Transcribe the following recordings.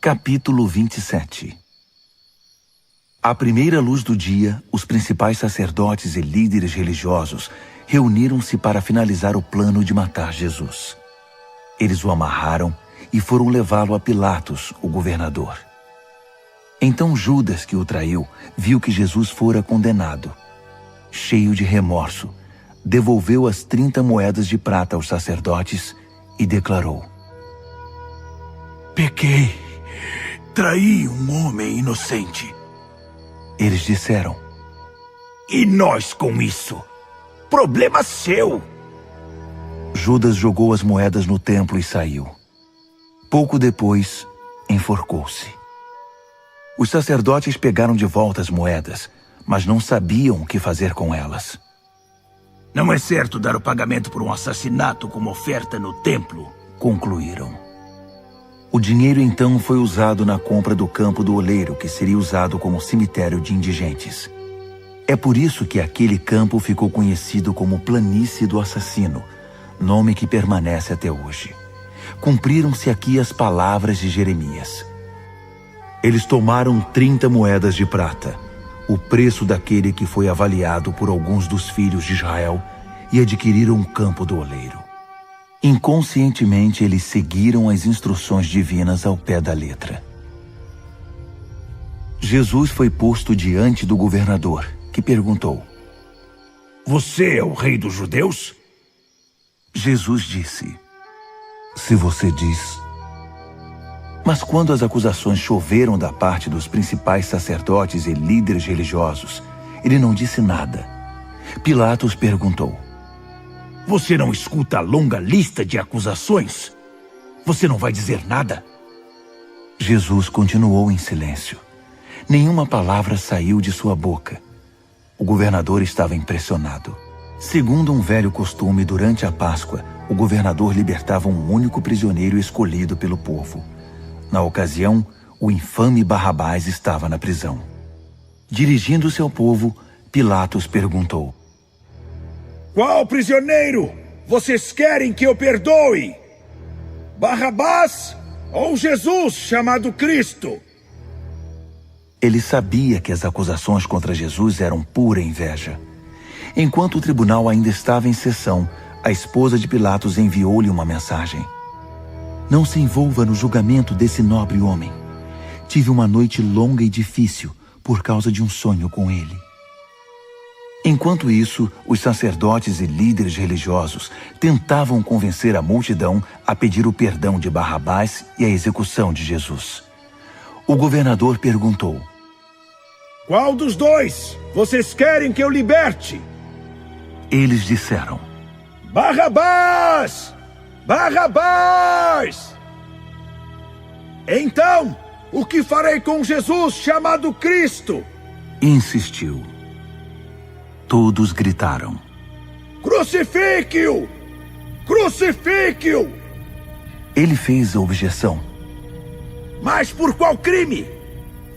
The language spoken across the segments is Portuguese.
Capítulo 27. À primeira luz do dia, os principais sacerdotes e líderes religiosos reuniram-se para finalizar o plano de matar Jesus. Eles o amarraram e foram levá-lo a Pilatos, o governador. Então Judas, que o traiu, viu que Jesus fora condenado. Cheio de remorso, devolveu as 30 moedas de prata aos sacerdotes e declarou: Pequei. Traí um homem inocente. Eles disseram: E nós com isso? Problema seu. Judas jogou as moedas no templo e saiu. Pouco depois, enforcou-se. Os sacerdotes pegaram de volta as moedas, mas não sabiam o que fazer com elas. Não é certo dar o pagamento por um assassinato como oferta no templo, concluíram. O dinheiro então foi usado na compra do campo do oleiro, que seria usado como cemitério de indigentes. É por isso que aquele campo ficou conhecido como Planície do Assassino, nome que permanece até hoje. Cumpriram-se aqui as palavras de Jeremias. Eles tomaram 30 moedas de prata, o preço daquele que foi avaliado por alguns dos filhos de Israel, e adquiriram o campo do oleiro. Inconscientemente, eles seguiram as instruções divinas ao pé da letra. Jesus foi posto diante do governador, que perguntou: Você é o rei dos judeus? Jesus disse: Se você diz. Mas quando as acusações choveram da parte dos principais sacerdotes e líderes religiosos, ele não disse nada. Pilatos perguntou: Você não escuta a longa lista de acusações? Você não vai dizer nada? Jesus continuou em silêncio. Nenhuma palavra saiu de sua boca. O governador estava impressionado. Segundo um velho costume, durante a Páscoa, o governador libertava um único prisioneiro escolhido pelo povo. Na ocasião, o infame Barrabás estava na prisão. Dirigindo-se ao povo, Pilatos perguntou: Qual prisioneiro vocês querem que eu perdoe? Barrabás ou Jesus, chamado Cristo? Ele sabia que as acusações contra Jesus eram pura inveja. Enquanto o tribunal ainda estava em sessão, a esposa de Pilatos enviou-lhe uma mensagem: Não se envolva no julgamento desse nobre homem. Tive uma noite longa e difícil por causa de um sonho com ele. Enquanto isso, os sacerdotes e líderes religiosos tentavam convencer a multidão a pedir o perdão de Barrabás e a execução de Jesus. O governador perguntou: Qual dos dois vocês querem que eu liberte? Eles disseram: Barrabás! Barrabás! Então, o que farei com Jesus, chamado Cristo? Insistiu. Todos gritaram: Crucifique-o! Crucifique-o! Ele fez a objeção. Mas por qual crime?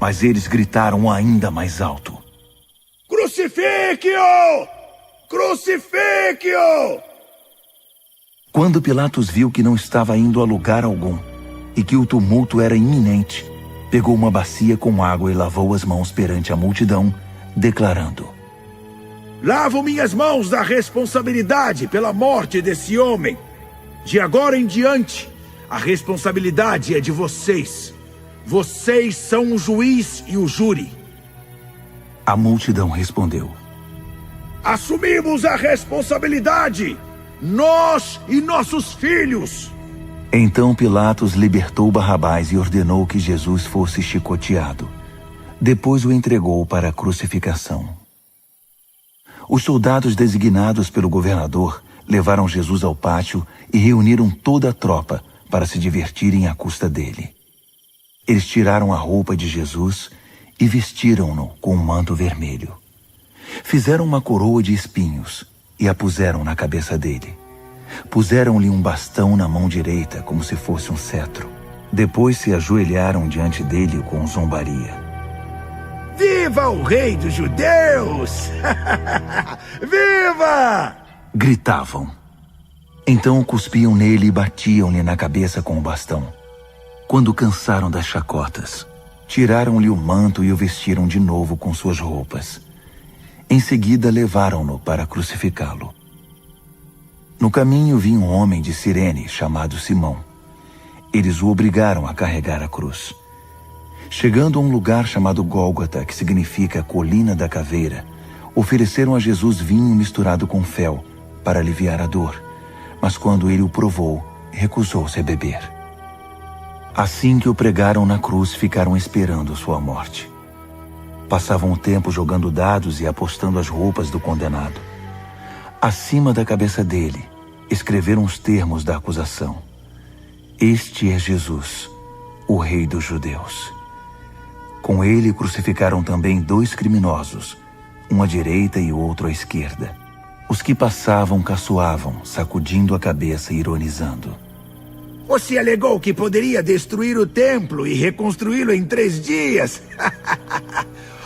Mas eles gritaram ainda mais alto: Crucifique-o! Crucifique-o! Quando Pilatos viu que não estava indo a lugar algum e que o tumulto era iminente, pegou uma bacia com água e lavou as mãos perante a multidão, declarando: Lavo minhas mãos da responsabilidade pela morte desse homem. De agora em diante, a responsabilidade é de vocês. Vocês são o juiz e o júri. A multidão respondeu: Assumimos a responsabilidade, nós e nossos filhos. Então Pilatos libertou Barrabás e ordenou que Jesus fosse chicoteado. Depois o entregou para a crucificação. Os soldados designados pelo governador levaram Jesus ao pátio e reuniram toda a tropa para se divertirem à custa dele. Eles tiraram a roupa de Jesus e vestiram-no com um manto vermelho. Fizeram uma coroa de espinhos e a puseram na cabeça dele. Puseram-lhe um bastão na mão direita, como se fosse um cetro. Depois se ajoelharam diante dele com zombaria. Viva o rei dos judeus! Viva! Gritavam. Então cuspiam nele e batiam-lhe na cabeça com o bastão. Quando cansaram das chacotas, tiraram-lhe o manto e o vestiram de novo com suas roupas. Em seguida, levaram-no para crucificá-lo. No caminho vinha um homem de Cirene chamado Simão. Eles o obrigaram a carregar a cruz. Chegando a um lugar chamado Gólgota, que significa Colina da Caveira, ofereceram a Jesus vinho misturado com fel para aliviar a dor, mas quando ele o provou, recusou-se a beber. Assim que o pregaram na cruz, ficaram esperando sua morte. Passavam o tempo jogando dados e apostando as roupas do condenado. Acima da cabeça dele, escreveram os termos da acusação: Este é Jesus, o Rei dos Judeus. Com ele crucificaram também 2 criminosos, um à direita e outro à esquerda. Os que passavam caçoavam, sacudindo a cabeça e ironizando. Você alegou que poderia destruir o templo e reconstruí-lo em 3 dias.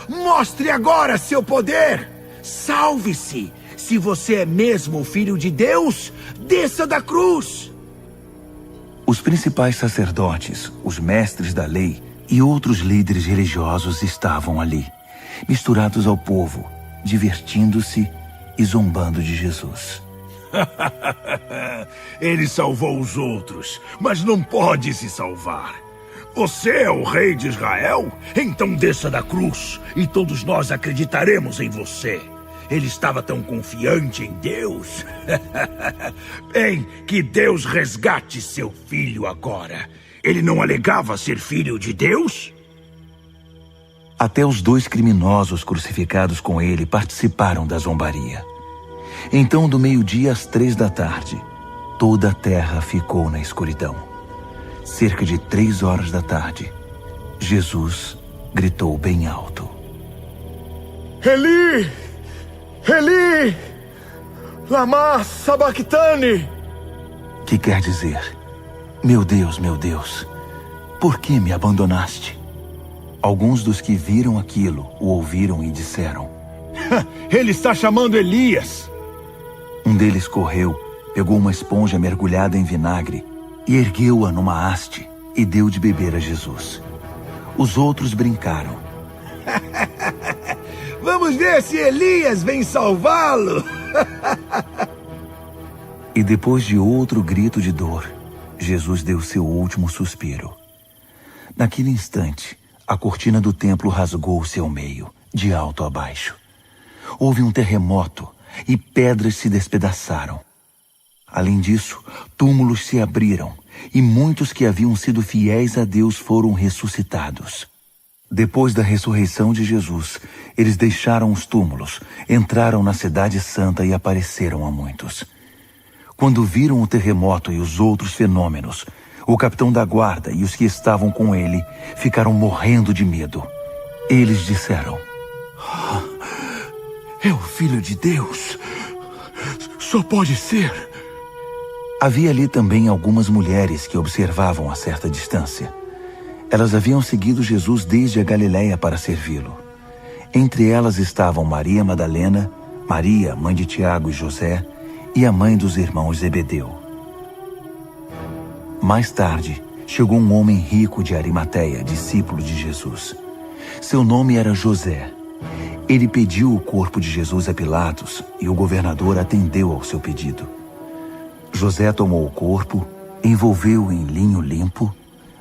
Mostre agora seu poder! Salve-se! Se você é mesmo o Filho de Deus, desça da cruz! Os principais sacerdotes, os mestres da lei e outros líderes religiosos estavam ali, misturados ao povo, divertindo-se e zombando de Jesus. Ele salvou os outros, mas não pode se salvar. Você é o rei de Israel? Então desça da cruz e todos nós acreditaremos em você. Ele estava tão confiante em Deus. Bem, que Deus resgate seu filho agora. Ele não alegava ser filho de Deus? Até os 2 criminosos crucificados com ele participaram da zombaria. Então, do meio-dia às 3 da tarde, toda a terra ficou na escuridão. Cerca de 3 horas da tarde, Jesus gritou bem alto: Eli! Eli! Lama sabachthani! Que quer dizer: meu Deus, por que me abandonaste? Alguns dos que viram aquilo o ouviram e disseram: Ele está chamando Elias! Um deles correu, pegou uma esponja mergulhada em vinagre e ergueu-a numa haste e deu de beber a Jesus. Os outros brincaram: Vamos ver se Elias vem salvá-lo! E depois de outro grito de dor, Jesus deu seu último suspiro. Naquele instante, a cortina do templo rasgou-se ao meio, de alto a baixo. Houve um terremoto e pedras se despedaçaram. Além disso, túmulos se abriram e muitos que haviam sido fiéis a Deus foram ressuscitados. Depois da ressurreição de Jesus, eles deixaram os túmulos, entraram na Cidade Santa e apareceram a muitos. Quando viram o terremoto e os outros fenômenos, o capitão da guarda e os que estavam com ele ficaram morrendo de medo. Eles disseram: É o Filho de Deus. Só pode ser. Havia ali também algumas mulheres que observavam a certa distância. Elas haviam seguido Jesus desde a Galiléia para servi-lo. Entre elas estavam Maria Madalena, Maria, mãe de Tiago e José, e a mãe dos irmãos Zebedeu. Mais tarde, chegou um homem rico de Arimateia, discípulo de Jesus. Seu nome era José. Ele pediu o corpo de Jesus a Pilatos e o governador atendeu ao seu pedido. José tomou o corpo, envolveu-o em linho limpo,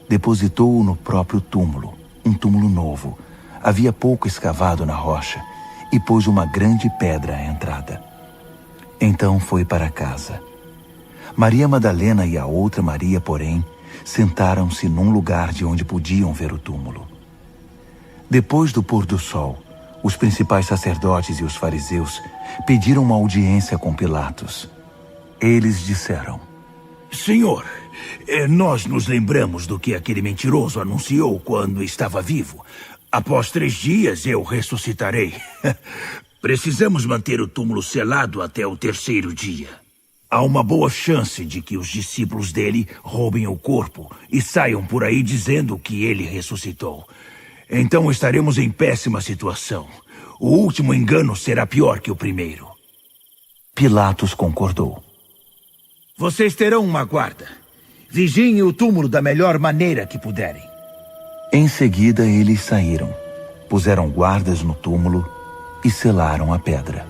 depositou-o no próprio túmulo, um túmulo novo, havia pouco escavado na rocha, e pôs uma grande pedra à entrada. Então foi para casa. Maria Madalena e a outra Maria, porém, sentaram-se num lugar de onde podiam ver o túmulo. Depois do pôr do sol, os principais sacerdotes e os fariseus pediram uma audiência com Pilatos. Eles disseram: Senhor, nós nos lembramos do que aquele mentiroso anunciou quando estava vivo. Após 3 dias eu ressuscitarei. Precisamos manter o túmulo selado até o 3º dia. Há uma boa chance de que os discípulos dele roubem o corpo e saiam por aí dizendo que ele ressuscitou. Então estaremos em péssima situação. O último engano será pior que o primeiro. Pilatos concordou. Vocês terão uma guarda. Vigiem o túmulo da melhor maneira que puderem. Em seguida, eles saíram, puseram guardas no túmulo e selaram a pedra.